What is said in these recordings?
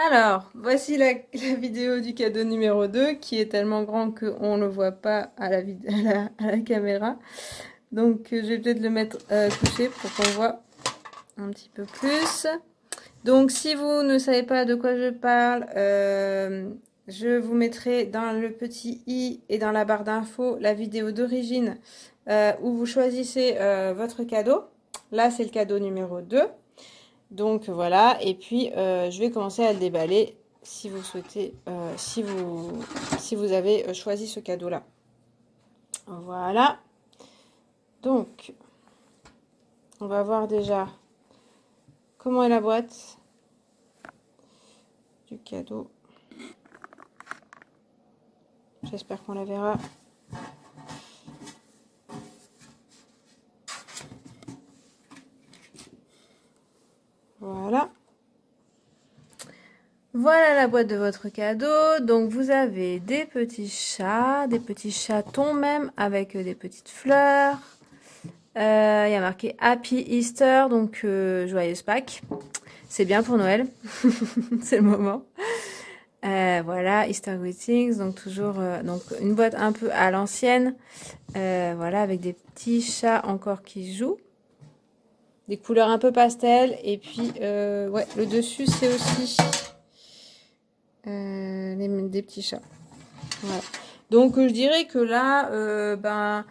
Alors, voici la vidéo du cadeau numéro 2 qui est tellement grand qu'on ne le voit pas à à la caméra. Donc, je vais peut-être le mettre couché pour qu'on voit un petit peu plus. Donc, si vous ne savez pas de quoi je parle, je vous mettrai dans le petit i et dans la barre d'infos la vidéo d'origine où vous choisissez votre cadeau. Là, c'est le cadeau numéro 2. Donc voilà, et puis je vais commencer à le déballer si vous souhaitez, si vous avez choisi ce cadeau-là. Voilà, donc on va voir déjà comment est la boîte du cadeau. J'espère qu'on la verra. Voilà. Voilà la boîte de votre cadeau. Donc vous avez des petits chatons même, avec des petites fleurs. Il y a marqué Happy Easter, donc joyeuse Pâques. C'est bien pour Noël. C'est le moment. Voilà, Easter Greetings, donc toujours donc une boîte un peu à l'ancienne. Voilà, avec des petits chats encore qui jouent. Des couleurs un peu pastel. Et puis, ouais, le dessus, c'est aussi des petits chats. Voilà. Donc, je dirais que là, ben,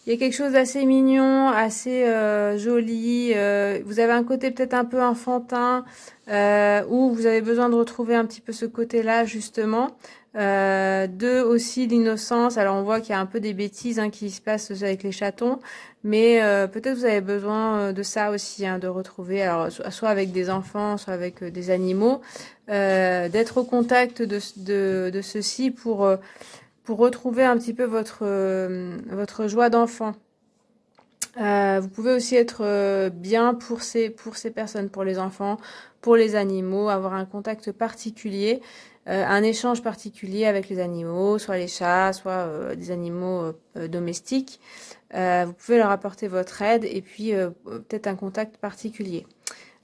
il y a quelque chose d'assez mignon, assez joli. Vous avez un côté peut-être un peu enfantin, où vous avez besoin de retrouver un petit peu ce côté-là, justement. De aussi l'innocence. Alors, on voit qu'il y a un peu des bêtises qui se passent avec les chatons, mais peut-être vous avez besoin de ça aussi, de retrouver, alors, soit avec des enfants, soit avec des animaux, d'être au contact de ceux-ci pour retrouver un petit peu votre joie d'enfant. Vous pouvez aussi être bien pour ces personnes, pour les enfants, pour les animaux, avoir un contact particulier, un échange particulier avec les animaux, soit les chats, soit des animaux domestiques. Vous pouvez leur apporter votre aide et puis peut-être un contact particulier.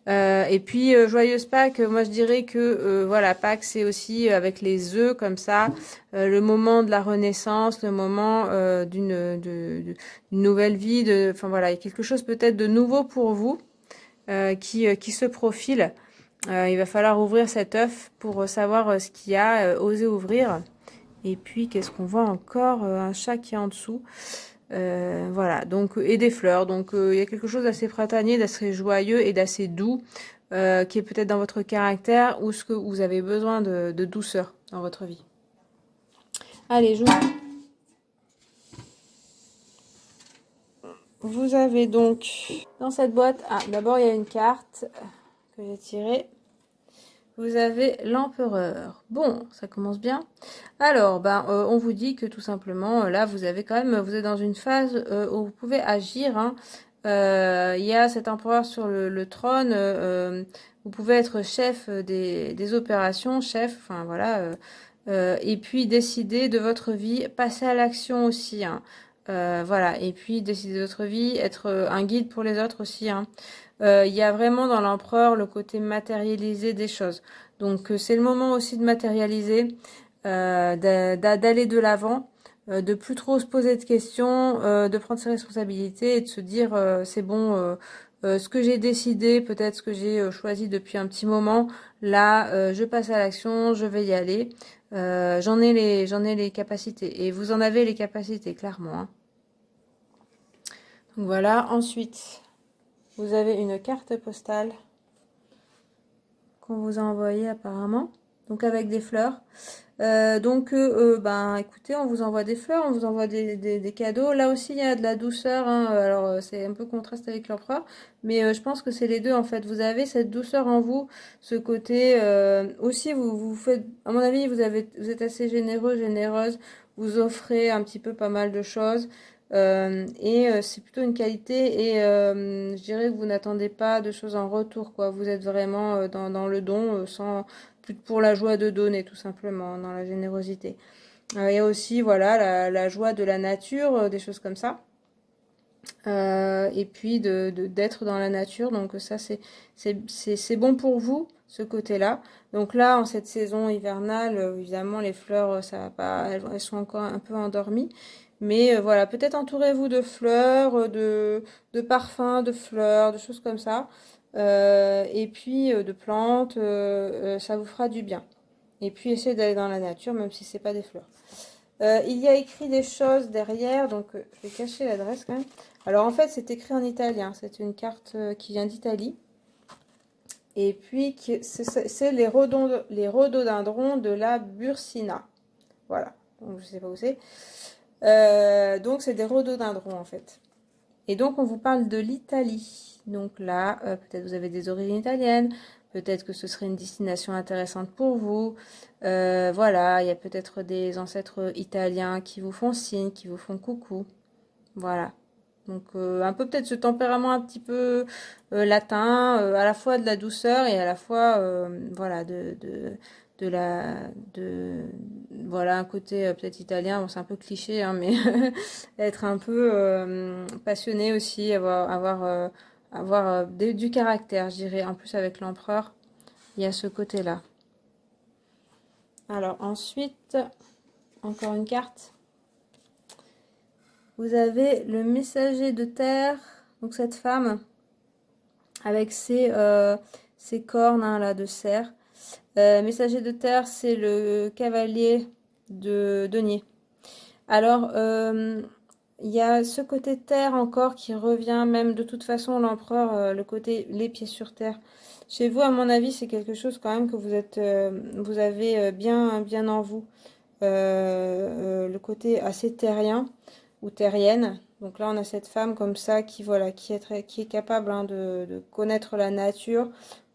Et puis joyeuse Pâques, moi je dirais que voilà, Pâques c'est aussi avec les œufs comme ça, le moment de la renaissance, le moment d'une nouvelle vie, enfin voilà, il y a quelque chose peut-être de nouveau pour vous qui se profile. Il va falloir ouvrir cet œuf pour savoir ce qu'il y a, oser ouvrir. Et puis qu'est-ce qu'on voit encore, un chat qui est en dessous. Voilà, donc et des fleurs. Donc il y a quelque chose d'assez printanier, d'assez joyeux et d'assez doux qui est peut-être dans votre caractère ou ce que vous avez besoin de douceur dans votre vie. Allez, je vous avez donc dans cette boîte, d'abord il y a une carte que j'ai tirée. Vous avez l'empereur. Bon, ça commence bien. Alors, on vous dit que tout simplement, là, vous êtes dans une phase où vous pouvez agir. Il y a cet empereur sur le trône. Vous pouvez être chef des opérations, chef, enfin voilà. Et puis décider de votre vie, passer à l'action aussi. Voilà. Et puis décider de votre vie, être un guide pour les autres aussi. Il y a vraiment dans l'empereur le côté matérialisé des choses. Donc c'est le moment aussi de matérialiser, d'aller de l'avant, de plus trop se poser de questions, de prendre ses responsabilités et de se dire c'est bon, ce que j'ai décidé, peut-être ce que j'ai choisi depuis un petit moment, là je passe à l'action, je vais y aller. J'en ai les capacités et vous en avez les capacités clairement. Donc voilà. Ensuite, vous avez une carte postale qu'on vous a envoyée apparemment, donc avec des fleurs. Écoutez, on vous envoie des fleurs, on vous envoie des cadeaux. Là aussi, il y a de la douceur. Alors, c'est un peu contraste avec l'empereur, mais je pense que c'est les deux en fait. Vous avez cette douceur en vous, ce côté aussi. Vous faites, à mon avis, vous êtes assez généreux, généreuse. Vous offrez un petit peu pas mal de choses. C'est plutôt une qualité et je dirais que vous n'attendez pas de choses en retour, quoi. Vous êtes vraiment dans le don, sans plus pour la joie de donner, tout simplement, dans la générosité. Il y a aussi, voilà, la joie de la nature, des choses comme ça. et puis d'être dans la nature. Donc ça, c'est bon pour vous, ce côté-là. Donc là, en cette saison hivernale, évidemment, les fleurs, ça va pas, elles sont encore un peu endormies. Mais voilà, peut-être entourez-vous de fleurs, de parfums, de fleurs, de choses comme ça. Et puis de plantes, ça vous fera du bien. Et puis essayez d'aller dans la nature, même si c'est pas des fleurs. Il y a écrit des choses derrière, donc je vais cacher l'adresse quand même. Alors en fait, c'est écrit en italien. C'est une carte qui vient d'Italie. Et puis c'est les rhododendrons de la Bursina. Voilà. Donc je sais pas où c'est. Donc c'est des rhododendrons en fait. Et donc on vous parle de l'Italie. Donc là, peut-être vous avez des origines italiennes. Peut-être que ce serait une destination intéressante pour vous. Voilà, il y a peut-être des ancêtres italiens qui vous font signe, qui vous font coucou. Voilà. Donc un peu peut-être ce tempérament un petit peu latin, à la fois de la douceur et à la fois voilà de la de voilà un côté peut-être italien. Bon, c'est un peu cliché hein, mais être un peu passionné aussi, avoir du caractère, je dirais. En plus avec l'empereur, il y a ce côté-là. Alors ensuite, encore une carte. Vous avez le messager de terre, donc cette femme avec ses cornes hein, là de cerf. Messager de terre, c'est le cavalier de denier. Alors, il y a ce côté terre encore qui revient, même de toute façon, l'empereur, le côté les pieds sur terre. Chez vous, à mon avis, c'est quelque chose quand même que vous avez bien en vous. Le côté assez terrien ou terrienne. Donc là, on a cette femme comme ça qui, voilà, qui est capable hein, de connaître la nature,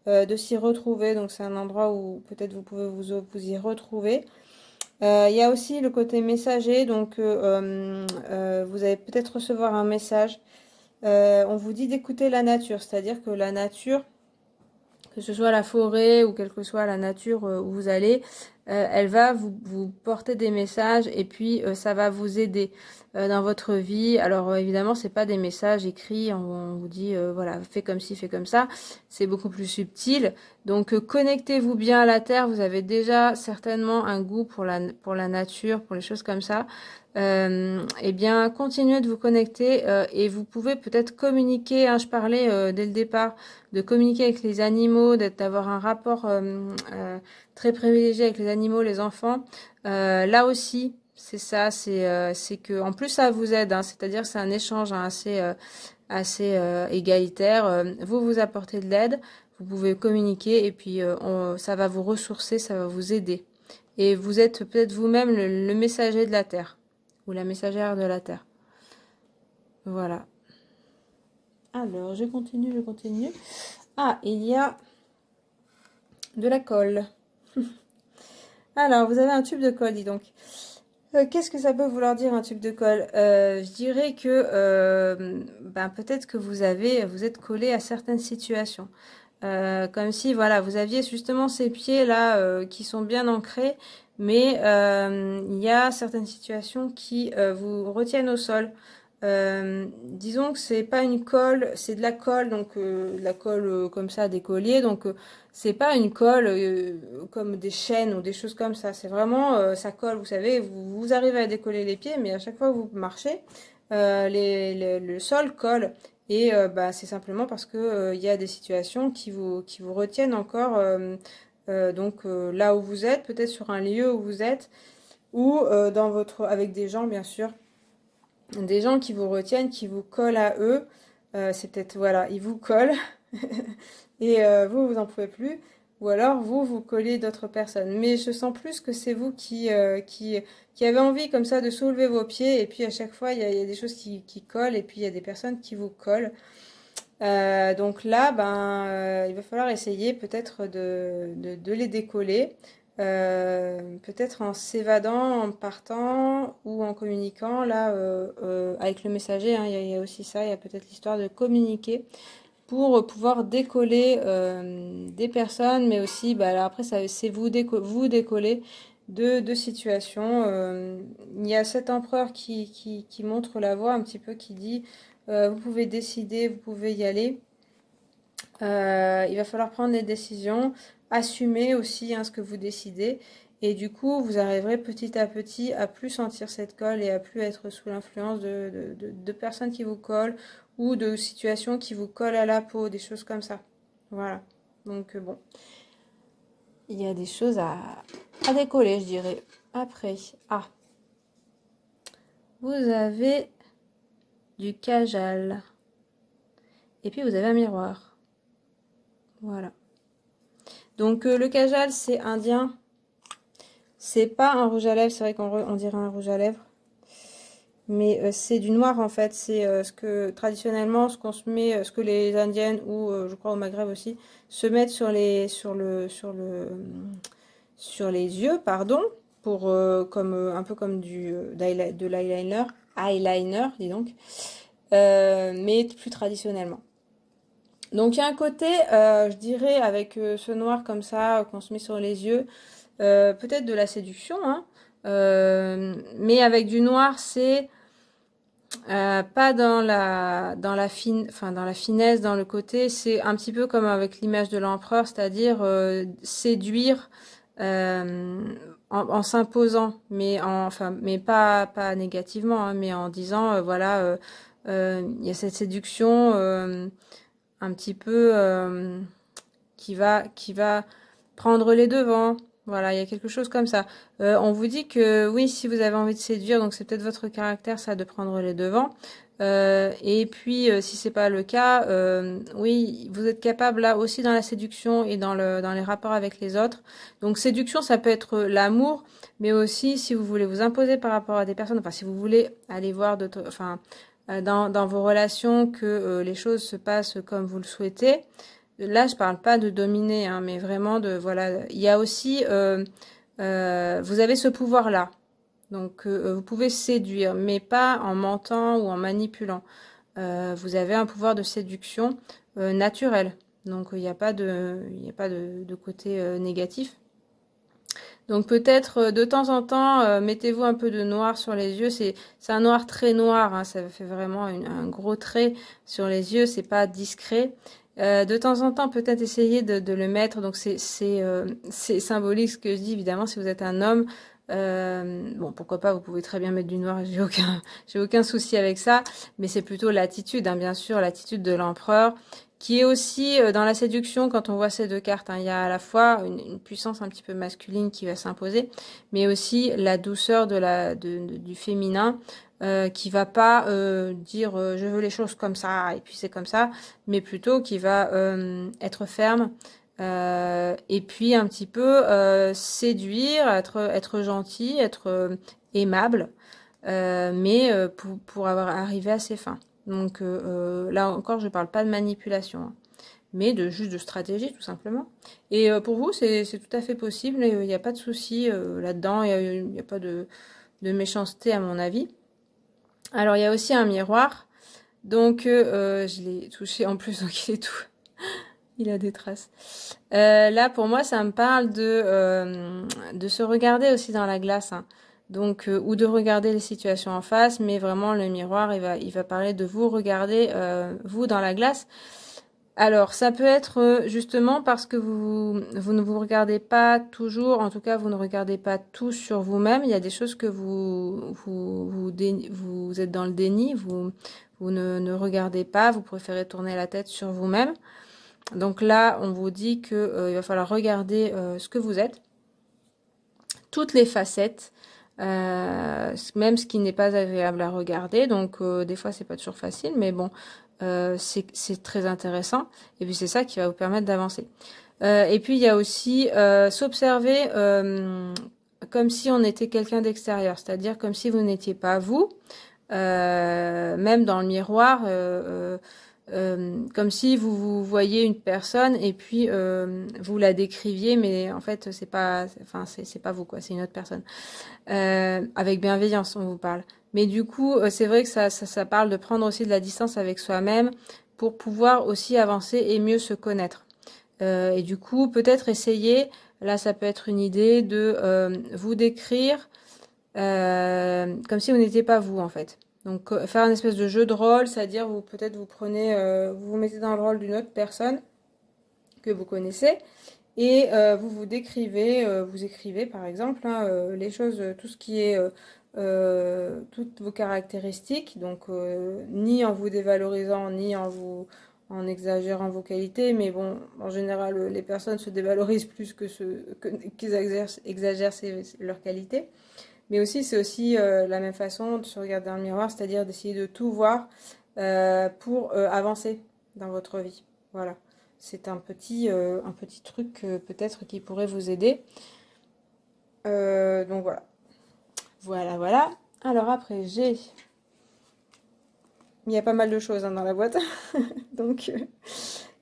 de s'y retrouver. Donc c'est un endroit où peut-être vous pouvez vous y retrouver. Il y a aussi le côté messager. Donc vous allez peut-être recevoir un message. On vous dit d'écouter la nature, c'est-à-dire que la nature, que ce soit la forêt ou quelle que soit la nature où vous allez, elle va vous porter des messages et puis ça va vous aider dans votre vie. Alors évidemment, c'est pas des messages écrits, on vous dit voilà, fais comme ci, fais comme ça. C'est beaucoup plus subtil. Donc connectez-vous bien à la terre. Vous avez déjà certainement un goût pour la nature, pour les choses comme ça. Eh bien, continuez de vous connecter et vous pouvez peut-être communiquer. Hein, je parlais dès le départ de communiquer avec les animaux, d'avoir un rapport très privilégié avec les animaux, les enfants. Là aussi, c'est ça, c'est que en plus ça vous aide, hein, c'est-à-dire c'est un échange hein, assez égalitaire. Vous vous apportez de l'aide, vous pouvez communiquer et puis ça va vous ressourcer, ça va vous aider. Et vous êtes peut-être vous-même le messager de la terre ou la messagère de la terre. Voilà. Alors, je continue. Ah, il y a de la colle. Alors, vous avez un tube de colle, dis donc. Qu'est-ce que ça peut vouloir dire un tube de colle? Je dirais que peut-être que vous êtes collé à certaines situations. Comme si voilà, vous aviez justement ces pieds là qui sont bien ancrés, mais il y a certaines situations qui vous retiennent au sol. Disons que c'est pas une colle, c'est de la colle, donc de la colle comme ça, des colliers, donc c'est pas une colle comme des chaînes ou des choses comme ça. C'est vraiment ça colle, vous savez, vous arrivez à décoller les pieds, mais à chaque fois que vous marchez, le sol colle. Et c'est simplement parce que il y a des situations qui vous retiennent encore donc là où vous êtes, peut-être sur un lieu où vous êtes, ou avec des gens bien sûr, des gens qui vous retiennent, qui vous collent à eux. C'est peut-être voilà, ils vous collent et vous en pouvez plus. Ou alors vous collez d'autres personnes. Mais je sens plus que c'est vous qui avez envie comme ça de soulever vos pieds. Et puis à chaque fois, il y a des choses qui collent. Et puis il y a des personnes qui vous collent. Donc là, il va falloir essayer peut-être de les décoller. Peut-être en s'évadant, en partant ou en communiquant. Là, avec le messager, hein, il y a aussi ça. Il y a peut-être l'histoire de communiquer pour pouvoir décoller des personnes, mais aussi, là, après, c'est vous décoller de situations. Il y a cet empereur qui montre la voie un petit peu, qui dit vous pouvez décider, vous pouvez y aller. Il va falloir prendre des décisions, assumer aussi hein, ce que vous décidez. Et du coup, vous arriverez petit à petit à plus sentir cette colle et à plus être sous l'influence de personnes qui vous collent ou de situations qui vous collent à la peau, des choses comme ça. Voilà. Donc bon, il y a des choses à décoller, je dirais. Après, vous avez du kajal. Et puis vous avez un miroir. Voilà. Donc le kajal, c'est indien. C'est pas un rouge à lèvres, c'est vrai qu'on dirait un rouge à lèvres. Mais c'est du noir en fait. C'est ce que traditionnellement, ce qu'on se met, ce que les Indiennes ou je crois au Maghreb aussi, se mettent sur les yeux, pardon, pour comme un peu comme de l'eyeliner, dis donc, mais plus traditionnellement. Donc il y a un côté, je dirais, avec ce noir comme ça qu'on se met sur les yeux, peut-être de la séduction, hein, mais avec du noir, c'est pas dans la finesse, dans le côté, c'est un petit peu comme avec l'image de l'empereur, c'est-à-dire séduire en s'imposant, mais pas négativement, hein, mais en disant voilà, il y a cette séduction un petit peu qui va prendre les devants. Voilà, il y a quelque chose comme ça. On vous dit que oui, si vous avez envie de séduire, donc c'est peut-être votre caractère, ça, de prendre les devants. Et puis, si c'est pas le cas, oui, vous êtes capable là aussi dans la séduction et dans les rapports avec les autres. Donc, séduction, ça peut être l'amour, mais aussi si vous voulez vous imposer par rapport à des personnes, enfin, si vous voulez aller voir d'autres, enfin, dans vos relations que les choses se passent comme vous le souhaitez. Là, je parle pas de dominer, hein, mais vraiment de voilà. Il y a aussi, vous avez ce pouvoir-là, donc vous pouvez séduire, mais pas en mentant ou en manipulant. Vous avez un pouvoir de séduction naturel, donc il n'y a pas de côté négatif. Donc peut-être de temps en temps, mettez-vous un peu de noir sur les yeux. C'est un noir très noir, hein, ça fait vraiment un gros trait sur les yeux. C'est pas discret. De temps en temps, peut-être essayer de le mettre. Donc c'est symbolique ce que je dis. Évidemment, si vous êtes un homme, bon pourquoi pas. Vous pouvez très bien mettre du noir. J'ai aucun souci avec ça. Mais c'est plutôt l'attitude, hein, bien sûr, l'attitude de l'empereur, qui est aussi dans la séduction quand on voit ces deux cartes. Hein. Il y a à la fois une puissance un petit peu masculine qui va s'imposer, mais aussi la douceur du féminin qui va pas dire je veux les choses comme ça et puis c'est comme ça, mais plutôt qui va être ferme et puis un petit peu séduire, être gentil, être aimable, mais pour arriver à ses fins. Donc là encore, je parle pas de manipulation, hein, mais juste de stratégie tout simplement. Et pour vous, c'est tout à fait possible. Il n'y a pas de souci là-dedans. Il n'y a pas de méchanceté à mon avis. Alors il y a aussi un miroir. Donc je l'ai touché en plus, donc il est tout. Il a des traces. Là pour moi, ça me parle de se regarder aussi dans la glace. Hein. Donc ou de regarder les situations en face, mais vraiment le miroir, il va parler de vous regarder vous dans la glace. Alors ça peut être justement parce que vous ne vous regardez pas toujours, en tout cas vous ne regardez pas tout sur vous-même. Il y a des choses que vous êtes dans le déni, vous ne regardez pas, vous préférez tourner la tête sur vous-même. Donc là on vous dit que il va falloir regarder ce que vous êtes, toutes les facettes. Même ce qui n'est pas agréable à regarder, donc des fois c'est pas toujours facile, mais bon, c'est très intéressant, et puis c'est ça qui va vous permettre d'avancer. Et puis il y a aussi s'observer comme si on était quelqu'un d'extérieur, c'est-à-dire comme si vous n'étiez pas vous, même dans le miroir, comme si vous voyez une personne et puis vous la décriviez, mais en fait c'est pas vous quoi, c'est une autre personne. Avec bienveillance on vous parle. Mais du coup c'est vrai que ça parle de prendre aussi de la distance avec soi-même pour pouvoir aussi avancer et mieux se connaître. Et du coup peut-être essayer, là ça peut être une idée de vous décrire comme si vous n'étiez pas vous en fait. Donc faire une espèce de jeu de rôle, c'est-à-dire peut-être vous prenez, vous vous mettez dans le rôle d'une autre personne que vous connaissez et vous vous décrivez, vous écrivez par exemple hein, les choses, tout ce qui est toutes vos caractéristiques, donc ni en vous dévalorisant ni en exagérant vos qualités, mais bon, en général, les personnes se dévalorisent plus qu'ils exagèrent leurs qualités. Mais aussi, c'est aussi la même façon de se regarder dans le miroir, c'est-à-dire d'essayer de tout voir pour avancer dans votre vie. Voilà. C'est un petit truc peut-être qui pourrait vous aider. Donc voilà. Voilà, voilà. Alors après, il y a pas mal de choses hein, dans la boîte. Donc,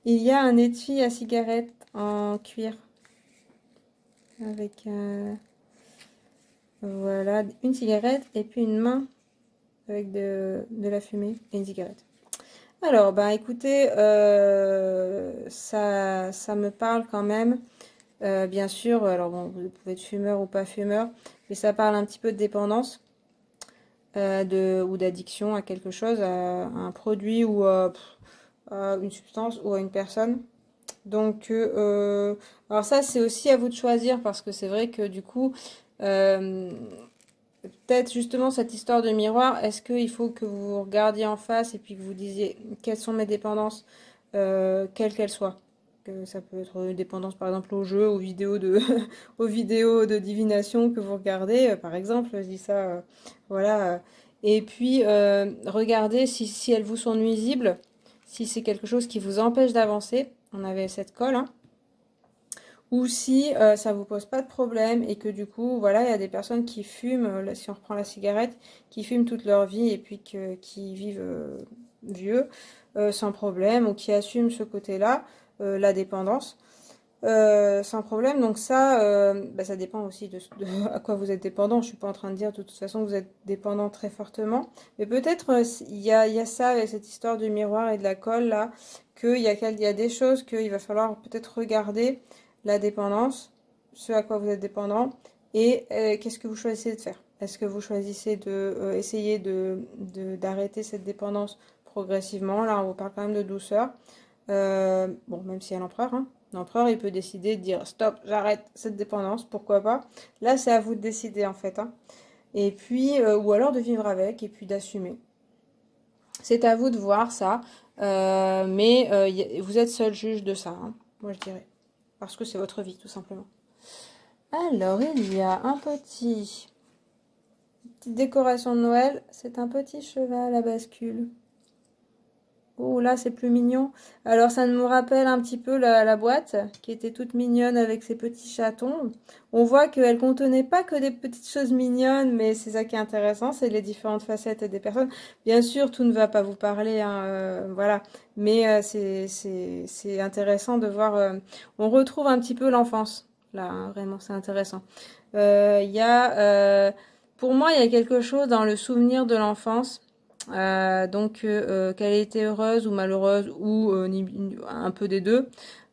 il y a un étui à cigarette en cuir. Avec, voilà, une cigarette et puis une main avec de la fumée et une cigarette. Alors, bah écoutez, ça me parle quand même. Bien sûr, alors bon, vous pouvez être fumeur ou pas fumeur, mais ça parle un petit peu de dépendance ou d'addiction à quelque chose, à un produit ou à une substance ou à une personne. Donc, alors ça, c'est aussi à vous de choisir parce que c'est vrai que du coup, euh, peut-être justement cette histoire de miroir, est-ce qu'il faut que vous vous regardiez en face et puis que vous disiez quelles sont mes dépendances, quelles qu'elles soient. Que ça peut être une dépendance par exemple aux jeux, aux vidéos de, aux vidéos de divination que vous regardez, par exemple, je dis ça, voilà. Et puis regardez si elles vous sont nuisibles, si c'est quelque chose qui vous empêche d'avancer. On avait cette colle, hein. Ou si ça vous pose pas de problème et que du coup, voilà, il y a des personnes qui fument, si on reprend la cigarette, qui fument toute leur vie et puis qui vivent vieux sans problème ou qui assument ce côté-là, la dépendance. Sans problème, donc ça, bah, ça dépend aussi de à quoi vous êtes dépendant. Je suis pas en train de dire de toute façon que vous êtes dépendant très fortement, mais peut-être il y a ça avec cette histoire du miroir et de la colle là, il y a des choses qu'il va falloir peut-être regarder la dépendance, ce à quoi vous êtes dépendant, et qu'est-ce que vous choisissez de faire. Est-ce que vous choisissez de essayer d'arrêter cette dépendance progressivement? Là, on vous parle quand même de douceur. Bon, même si y a l'empereur, hein. L'empereur, il peut décider de dire stop, j'arrête cette dépendance, pourquoi pas. Là, c'est à vous de décider en fait, hein. Et puis, ou alors de vivre avec et puis d'assumer. C'est à vous de voir ça, mais vous êtes seul juge de ça, hein, moi je dirais. Parce que c'est votre vie, tout simplement. Alors, il y a petite décoration de Noël, c'est un petit cheval à bascule. Oh là, c'est plus mignon. Alors, ça me rappelle un petit peu la boîte, qui était toute mignonne avec ses petits chatons. On voit qu'elle contenait pas que des petites choses mignonnes, mais c'est ça qui est intéressant, c'est les différentes facettes des personnes. Bien sûr, tout ne va pas vous parler, hein, voilà. Mais c'est intéressant de voir. On retrouve un petit peu l'enfance, là, hein, vraiment, c'est intéressant. Il y a, pour moi, il y a quelque chose dans le souvenir de l'enfance. Qu'elle ait été heureuse ou malheureuse ou un peu des deux,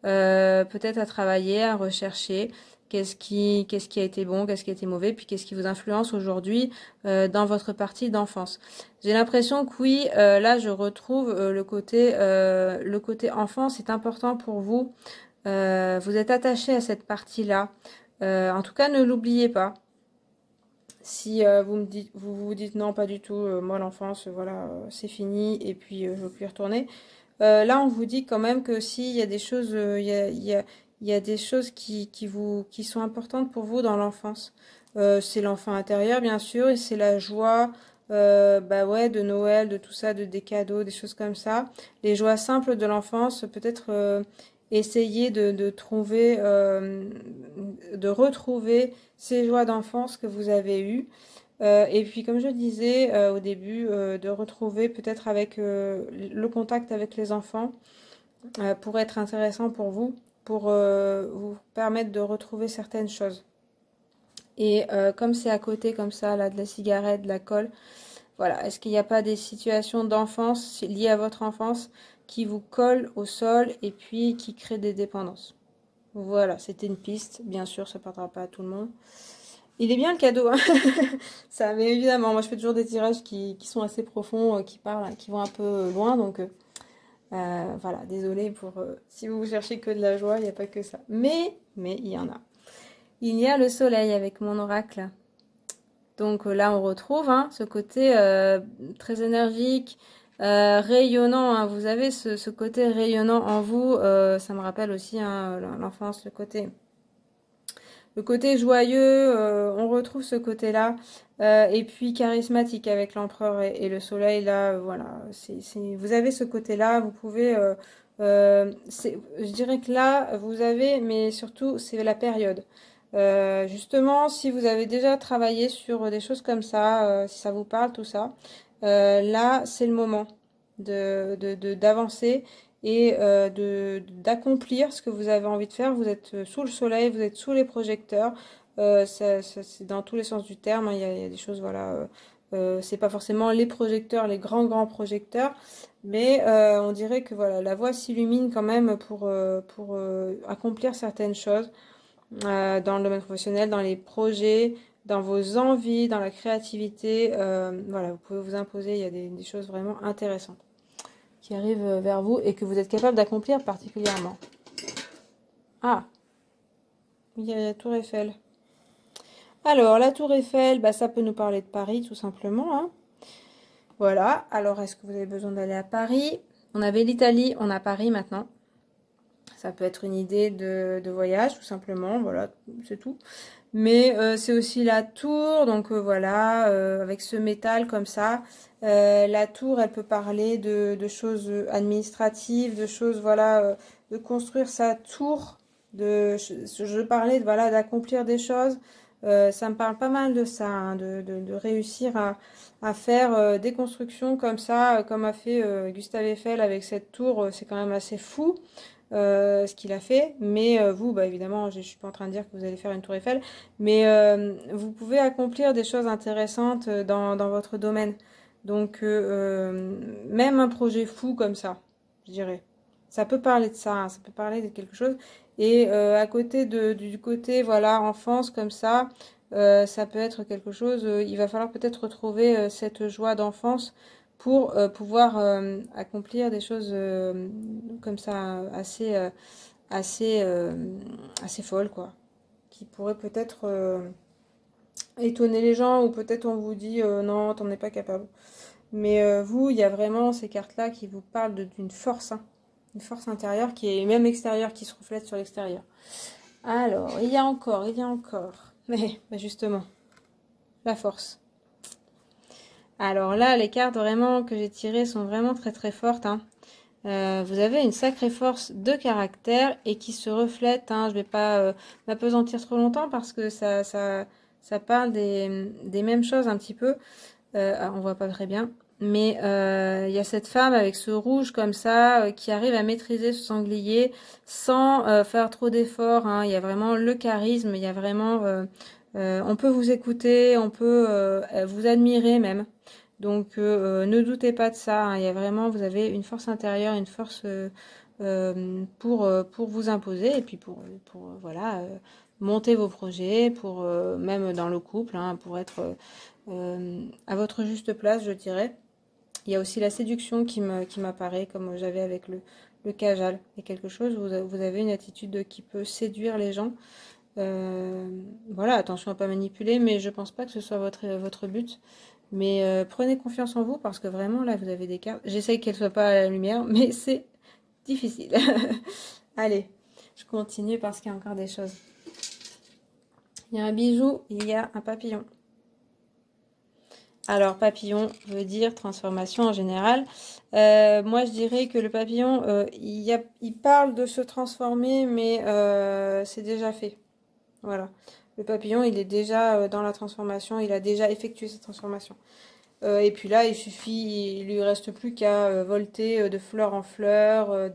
peut-être à travailler, à rechercher qu'est-ce qui a été bon, qu'est-ce qui a été mauvais, puis qu'est-ce qui vous influence aujourd'hui dans votre partie d'enfance. J'ai l'impression que oui, là je retrouve le côté enfance est important pour vous. Vous êtes attaché à cette partie-là. En tout cas, ne l'oubliez pas. Si vous vous dites non, pas du tout, moi l'enfance, voilà, c'est fini, et puis je veux plus y retourner. Là, on vous dit quand même que si il y a des choses, il y a des choses qui sont importantes pour vous dans l'enfance. C'est l'enfant intérieur, bien sûr, et c'est la joie, bah ouais, de Noël, de tout ça, des cadeaux, des choses comme ça. Les joies simples de l'enfance, peut-être essayer de trouver, de retrouver ces joies d'enfance que vous avez eues. Et puis, comme je disais au début, de retrouver peut-être avec le contact avec les enfants pour être intéressant pour vous, pour vous permettre de retrouver certaines choses. Et comme c'est à côté comme ça, là, de la cigarette, de la colle, voilà. Est-ce qu'il n'y a pas des situations d'enfance liées à votre enfance qui vous collent au sol et puis qui créent des dépendances? Voilà, c'était une piste. Bien sûr, ça ne parlera pas à tout le monde. Il est bien le cadeau, hein. Ça, mais évidemment, moi je fais toujours des tirages qui sont assez profonds, qui parlent, qui vont un peu loin, donc voilà, désolé pour si vous cherchez que de la joie, il n'y a pas que ça. Mais il y en a. Il y a le soleil avec mon oracle. Donc là, on retrouve hein, ce côté très énergique, rayonnant. Hein. Vous avez ce côté rayonnant en vous. Ça me rappelle aussi hein, l'enfance, le côté joyeux. On retrouve ce côté-là. Et puis charismatique avec l'empereur et le soleil. Là, voilà. Vous avez ce côté-là. Vous pouvez... je dirais que là, vous avez, mais surtout, c'est la période. Justement, si vous avez déjà travaillé sur des choses comme ça, si ça vous parle, tout ça, là, c'est le moment d'avancer et d'accomplir ce que vous avez envie de faire. Vous êtes sous le soleil, vous êtes sous les projecteurs. C'est dans tous les sens du terme. Hein. Il y a des choses, voilà. C'est pas forcément les projecteurs, les grands projecteurs, mais on dirait que voilà, la voie s'illumine quand même pour accomplir certaines choses dans le domaine professionnel, dans les projets, dans vos envies, dans la créativité. Voilà, vous pouvez vous imposer, il y a des choses vraiment intéressantes qui arrivent vers vous et que vous êtes capable d'accomplir particulièrement. Ah, il y a la Tour Eiffel. Alors, la Tour Eiffel, bah, ça peut nous parler de Paris tout simplement. Hein. Voilà, alors est-ce que vous avez besoin d'aller à Paris? On avait l'Italie, on a Paris maintenant. Ça peut être une idée de voyage tout simplement, voilà, c'est tout. Mais c'est aussi la tour, donc voilà, avec ce métal comme ça. La tour, elle peut parler de choses administratives, de choses, voilà, de construire sa tour. Je parlais, voilà, d'accomplir des choses. Ça me parle pas mal de ça, hein, de réussir à faire des constructions comme ça, comme a fait Gustave Eiffel avec cette tour. C'est quand même assez fou ce qu'il a fait. Mais vous, bah, évidemment, je ne suis pas en train de dire que vous allez faire une tour Eiffel, mais vous pouvez accomplir des choses intéressantes dans votre domaine. Donc, même un projet fou comme ça, je dirais. Ça peut parler de ça, hein, ça peut parler de quelque chose. Et à côté du côté, voilà, enfance comme ça peut être quelque chose, il va falloir peut-être retrouver cette joie d'enfance pour pouvoir accomplir des choses comme ça assez, assez folles, quoi. Qui pourraient peut-être étonner les gens ou peut-être on vous dit non, t'en es pas capable. Mais vous, il y a vraiment ces cartes-là qui vous parlent d'une force, hein, une force intérieure qui est même extérieure, qui se reflète sur l'extérieur. Alors, il y a encore. Mais justement, la force. Alors là, les cartes vraiment que j'ai tirées sont vraiment très fortes. Hein. Vous avez une sacrée force de caractère et qui se reflète. Hein. Je ne vais pas m'apesantir trop longtemps parce que ça parle des mêmes choses un petit peu. On voit pas très bien. Mais il y a cette femme avec ce rouge comme ça qui arrive à maîtriser ce sanglier sans faire trop d'efforts. Hein. Il y a vraiment le charisme, il y a vraiment... on peut vous écouter, on peut vous admirer même. Donc ne doutez pas de ça. Hein. Il y a vraiment, vous avez une force intérieure, une force pour vous imposer et puis pour voilà, monter vos projets, pour même dans le couple, hein, pour être à votre juste place, je dirais. Il y a aussi la séduction qui m'apparaît, comme j'avais avec le Kajal. Il y a quelque chose, vous avez une attitude qui peut séduire les gens. Voilà, attention à pas manipuler, mais je pense pas que ce soit votre but. Mais prenez confiance en vous parce que vraiment, là, vous avez des cartes. J'essaye qu'elles soient pas à la lumière, mais c'est difficile. Allez, je continue parce qu'il y a encore des choses. Il y a un bijou, il y a un papillon. Alors, papillon veut dire transformation en général. Moi, je dirais que le papillon, il parle de se transformer, mais c'est déjà fait. Voilà. Le papillon, il est déjà dans la transformation, il a déjà effectué cette transformation. Et puis là, il lui reste plus qu'à volter de fleur en fleur,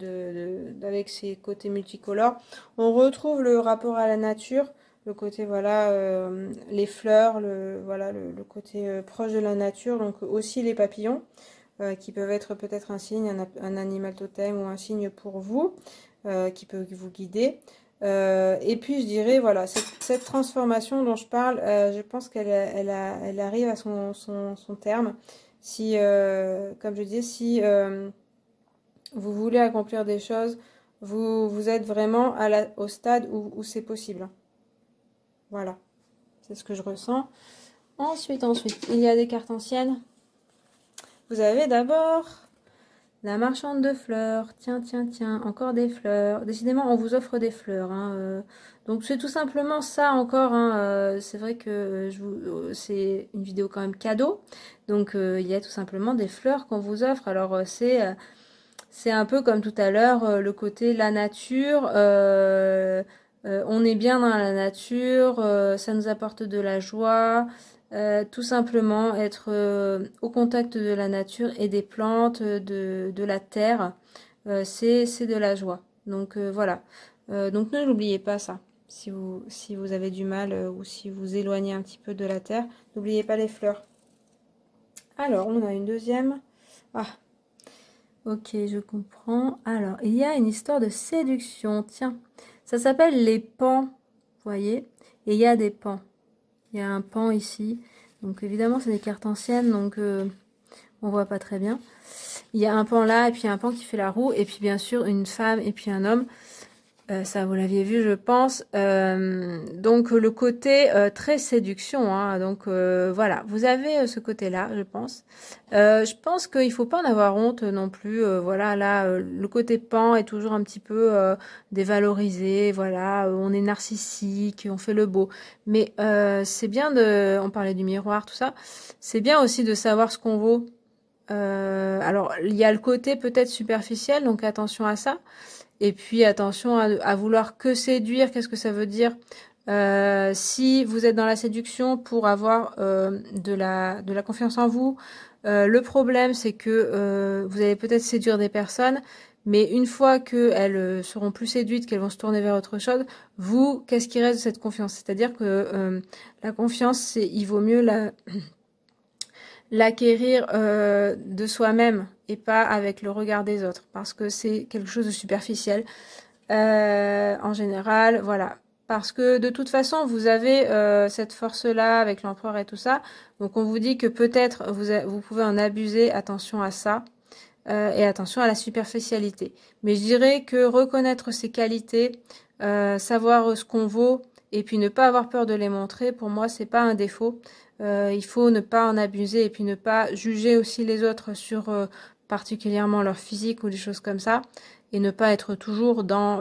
avec ses côtés multicolores. On retrouve le rapport à la nature, le côté, voilà, les fleurs, voilà, le côté proche de la nature, donc aussi les papillons, qui peuvent être peut-être un signe, un animal totem ou un signe pour vous, qui peut vous guider. Et puis je dirais, voilà, cette transformation dont je parle, je pense elle arrive à son terme. Si, comme je dis, si vous voulez accomplir des choses, vous êtes vraiment au stade où c'est possible. Voilà, c'est ce que je ressens. Ensuite, il y a des cartes anciennes. Vous avez d'abord la marchande de fleurs. Tiens, tiens, tiens, encore des fleurs. Décidément, on vous offre des fleurs. Hein. Donc, c'est tout simplement ça encore. Hein. C'est vrai que c'est une vidéo quand même cadeau. Donc, il y a tout simplement des fleurs qu'on vous offre. Alors, c'est un peu comme tout à l'heure, le côté la nature. On est bien dans la nature, ça nous apporte de la joie. Tout simplement être au contact de la nature et des plantes, de la terre, c'est de la joie. Donc voilà. Donc ne l'oubliez pas ça. Si vous avez du mal ou si vous éloignez un petit peu de la terre, n'oubliez pas les fleurs. Alors, on a une deuxième. Ah, ok, je comprends. Alors, il y a une histoire de séduction. Tiens, ça s'appelle les pans. Vous voyez? Et il y a des pans. Il y a un pan ici. Donc, évidemment, c'est des cartes anciennes, donc on voit pas très bien. Il y a un pan là, et puis un pan qui fait la roue, et puis bien sûr, une femme et puis un homme. Ça, vous l'aviez vu, je pense. Donc, le côté très séduction. Hein, donc, voilà, vous avez ce côté-là, je pense. Je pense qu'il ne faut pas en avoir honte non plus. Voilà, là, le côté pan est toujours un petit peu dévalorisé. Voilà, on est narcissique, on fait le beau. Mais c'est bien de... On parlait du miroir, tout ça. C'est bien aussi de savoir ce qu'on vaut. Alors, il y a le côté peut-être superficiel, donc attention à ça. Et puis attention à vouloir que séduire, qu'est-ce que ça veut dire? Si vous êtes dans la séduction pour avoir de la confiance en vous, le problème c'est que vous allez peut-être séduire des personnes, mais une fois qu'elles seront plus séduites, qu'elles vont se tourner vers autre chose, vous, qu'est-ce qui reste de cette confiance? C'est-à-dire que la confiance, il vaut mieux l'acquérir de soi-même et pas avec le regard des autres, parce que c'est quelque chose de superficiel en général, voilà. Parce que de toute façon, vous avez cette force-là avec l'empereur et tout ça, donc on vous dit que peut-être vous pouvez en abuser, attention à ça, et attention à la superficialité. Mais je dirais que reconnaître ses qualités, savoir ce qu'on vaut, et puis ne pas avoir peur de les montrer, pour moi, c'est pas un défaut. Il faut ne pas en abuser et puis ne pas juger aussi les autres sur particulièrement leur physique ou des choses comme ça et ne pas être toujours dans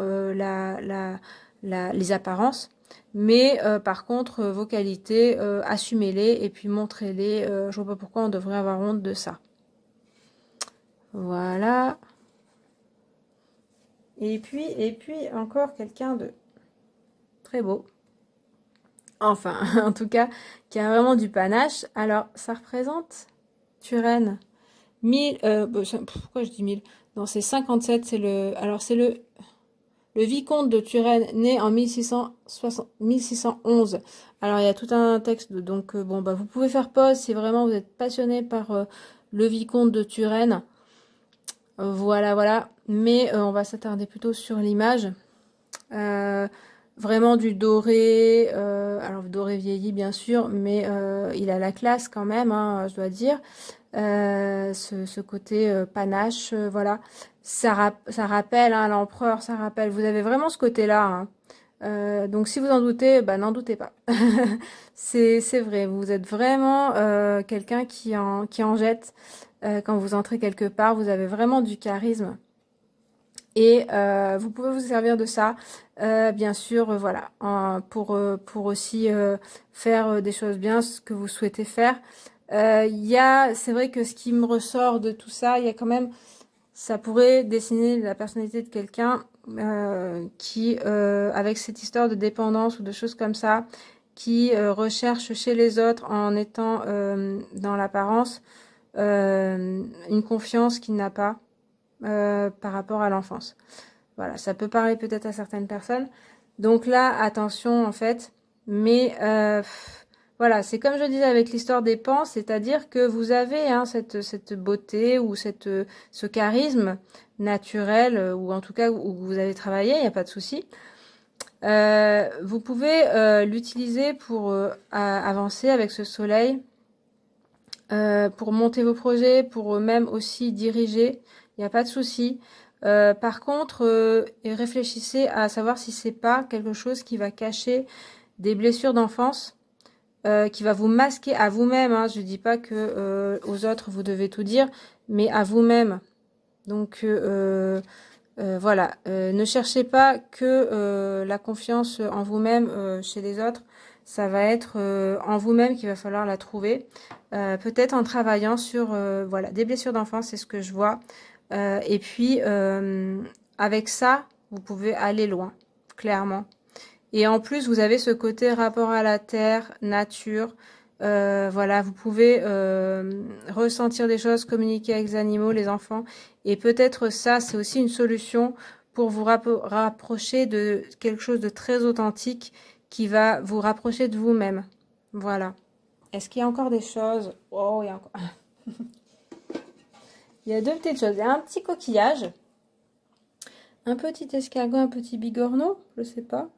les apparences. Mais par contre, vos qualités, assumez-les et puis montrez-les. Je vois pas pourquoi on devrait avoir honte de ça. Voilà. Et puis encore quelqu'un de très beau. Enfin, en tout cas, qui a vraiment du panache. Alors, ça représente Turenne. 1000, pourquoi je dis 1000? Non, c'est 57, c'est le... Alors, c'est le vicomte de Turenne, né en 1611. Alors, il y a tout un texte, donc, bon, bah, vous pouvez faire pause si vraiment vous êtes passionné par le vicomte de Turenne. Voilà, voilà. Mais on va s'attarder plutôt sur l'image. Vraiment du doré, alors doré vieilli bien sûr, mais il a la classe quand même, hein, je dois dire. Ce côté panache, voilà. Ça rappelle hein, l'empereur, ça rappelle. Vous avez vraiment ce côté-là. Hein. Donc si vous en doutez, bah, n'en doutez pas. C'est vrai, vous êtes vraiment quelqu'un qui en jette. Quand vous entrez quelque part, vous avez vraiment du charisme. Et vous pouvez vous servir de ça, bien sûr, voilà, pour aussi faire des choses bien, ce que vous souhaitez faire. C'est vrai que ce qui me ressort de tout ça, il y a quand même, ça pourrait dessiner la personnalité de quelqu'un qui, avec cette histoire de dépendance ou de choses comme ça, qui recherche chez les autres en étant dans l'apparence une confiance qu'il n'a pas. Par rapport à l'enfance. Voilà, ça peut parler peut-être à certaines personnes. Donc là, attention en fait. Mais voilà, c'est comme je disais avec l'histoire des pans, c'est-à-dire que vous avez hein, cette beauté ou ce charisme naturel, ou en tout cas où vous avez travaillé, il n'y a pas de souci. Vous pouvez l'utiliser pour avancer avec ce soleil, pour monter vos projets, pour même aussi diriger. Il n'y a pas de souci. Par contre, réfléchissez à savoir si c'est pas quelque chose qui va cacher des blessures d'enfance, qui va vous masquer à vous-même. Hein. Je dis pas que aux autres vous devez tout dire, mais à vous-même. Donc voilà, ne cherchez pas que la confiance en vous-même chez les autres. Ça va être en vous-même qu'il va falloir la trouver. Peut-être en travaillant sur voilà, des blessures d'enfance, c'est ce que je vois. Et puis, avec ça, vous pouvez aller loin, clairement. Et en plus, vous avez ce côté rapport à la terre, nature. Voilà, vous pouvez ressentir des choses, communiquer avec les animaux, les enfants. Et peut-être ça, c'est aussi une solution pour vous rapprocher de quelque chose de très authentique qui va vous rapprocher de vous-même. Voilà. Est-ce qu'il y a encore des choses? Oh, il y a encore... Il y a deux petites choses. Il y a un petit coquillage, un petit escargot, un petit bigorneau, je sais pas.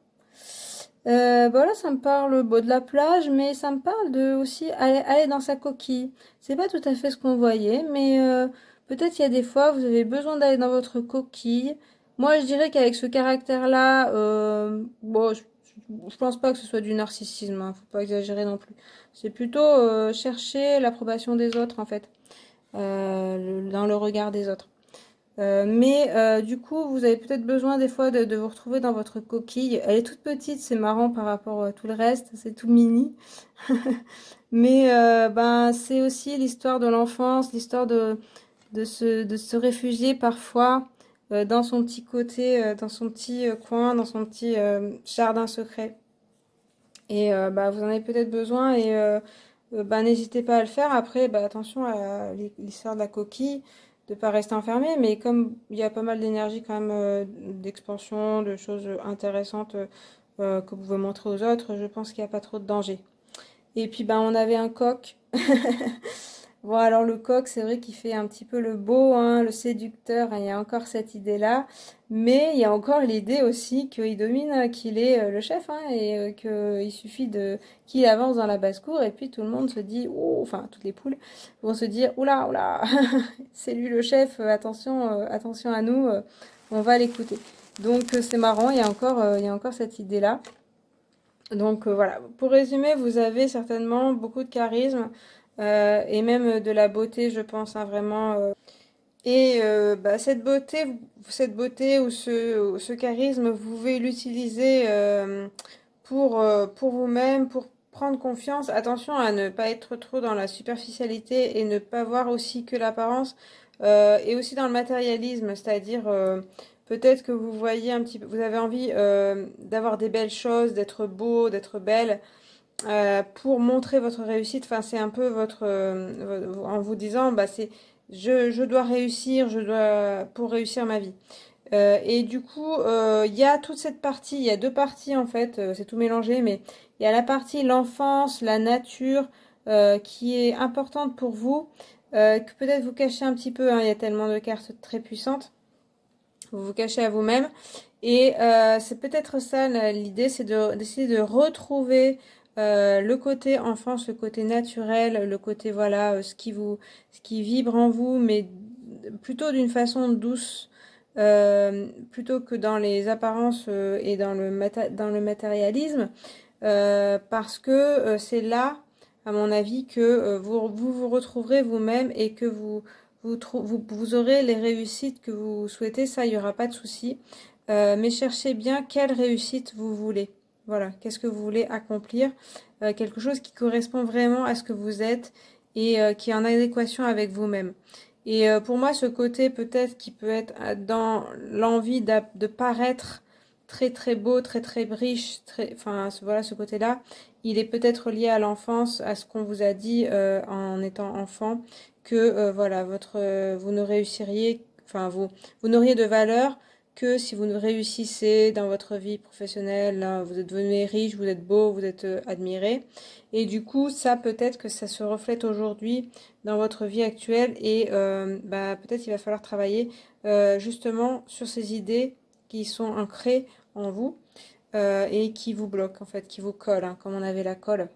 Bah là, ça me parle de la plage, mais ça me parle de aussi aller dans sa coquille. C'est pas tout à fait ce qu'on voyait, mais peut-être il y a des fois, vous avez besoin d'aller dans votre coquille. Moi, je dirais qu'avec ce caractère-là, bon, je pense pas que ce soit du narcissisme, hein, faut pas exagérer non plus. C'est plutôt chercher l'approbation des autres, en fait, dans le regard des autres. Mais du coup, vous avez peut-être besoin des fois de vous retrouver dans votre coquille. Elle est toute petite, c'est marrant par rapport à tout le reste, c'est tout mini. Mais ben, c'est aussi l'histoire de l'enfance, l'histoire de se réfugier parfois dans son petit côté, dans son petit coin, dans son petit jardin secret. Et bah, vous en avez peut-être besoin et bah, n'hésitez pas à le faire. Après, bah, attention à l'histoire de la coquille, de pas rester enfermé. Mais comme il y a pas mal d'énergie quand même, d'expansion, de choses intéressantes que vous pouvez montrer aux autres, je pense qu'il n'y a pas trop de danger. Et puis bah, on avait un coq. Bon, alors le coq, c'est vrai qu'il fait un petit peu le beau, hein, le séducteur, hein, il y a encore cette idée-là, mais il y a encore l'idée aussi qu'il domine, qu'il est le chef, hein, et qu'il suffit de qu'il avance dans la basse-cour, et puis tout le monde se dit, oh, enfin, toutes les poules vont se dire, oula, oula, c'est lui le chef, attention, attention à nous, on va l'écouter. Donc c'est marrant, il y a encore cette idée-là. Donc voilà, pour résumer, vous avez certainement beaucoup de charisme et même de la beauté, je pense, hein, vraiment. Et bah, cette beauté ou ce charisme, vous pouvez l'utiliser pour vous-même, pour prendre confiance. Attention à ne pas être trop dans la superficialité et ne pas voir aussi que l'apparence et aussi dans le matérialisme, c'est-à-dire peut-être que vous voyez un petit peu, vous avez envie d'avoir des belles choses, d'être beau, d'être belle pour montrer votre réussite. Enfin, c'est un peu en vous disant, bah, je dois réussir, je dois pour réussir ma vie. Et du coup, il y a toute cette partie, il y a deux parties en fait, c'est tout mélangé, mais il y a la partie l'enfance, la nature, qui est importante pour vous, que peut-être vous cachez un petit peu, hein, il y a tellement de cartes très puissantes, vous vous cachez à vous-même. Et c'est peut-être ça l'idée, c'est d'essayer de retrouver le côté enfance, le côté naturel, le côté voilà, ce qui vibre en vous, mais plutôt d'une façon douce, plutôt que dans les apparences et dans le matérialisme, parce que c'est là, à mon avis, que vous retrouverez vous-même et que vous aurez les réussites que vous souhaitez. Ça, il n'y aura pas de souci. Mais cherchez bien quelle réussite vous voulez. Voilà, qu'est-ce que vous voulez accomplir, quelque chose qui correspond vraiment à ce que vous êtes et qui est en adéquation avec vous-même. Et pour moi, ce côté peut-être qui peut être dans l'envie de paraître très très beau, très très riche, enfin voilà, ce côté-là, il est peut-être lié à l'enfance, à ce qu'on vous a dit en étant enfant, que voilà, vous ne réussiriez, enfin vous n'auriez de valeur que si vous ne réussissez dans votre vie professionnelle, là, vous êtes devenu riche, vous êtes beau, vous êtes admiré. Et du coup, ça peut-être que ça se reflète aujourd'hui dans votre vie actuelle et bah, peut-être il va falloir travailler justement sur ces idées qui sont ancrées en vous et qui vous bloque en fait, qui vous colle, hein, comme on avait la colle.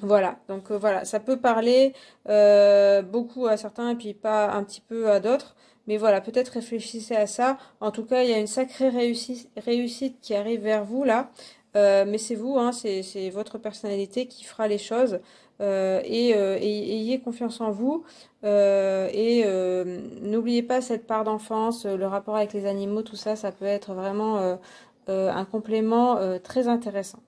Voilà, donc voilà, ça peut parler beaucoup à certains et puis pas un petit peu à d'autres. Mais voilà, peut-être réfléchissez à ça. En tout cas, il y a une sacrée réussite qui arrive vers vous là. Mais c'est vous, hein, c'est votre personnalité qui fera les choses. Et ayez confiance en vous. N'oubliez pas cette part d'enfance, le rapport avec les animaux, tout ça, ça peut être vraiment un complément très intéressant.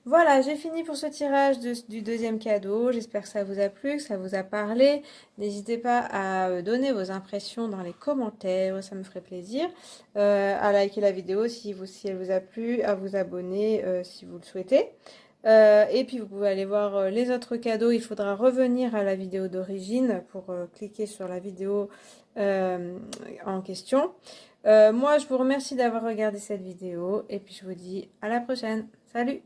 Voilà, j'ai fini pour ce tirage du deuxième cadeau. J'espère que ça vous a plu, que ça vous a parlé. N'hésitez pas à donner vos impressions dans les commentaires, ça me ferait plaisir. À liker la vidéo si elle vous a plu, à vous abonner si vous le souhaitez. Et puis vous pouvez aller voir les autres cadeaux. Il faudra revenir à la vidéo d'origine pour cliquer sur la vidéo en question. Moi, je vous remercie d'avoir regardé cette vidéo et puis je vous dis à la prochaine. Salut!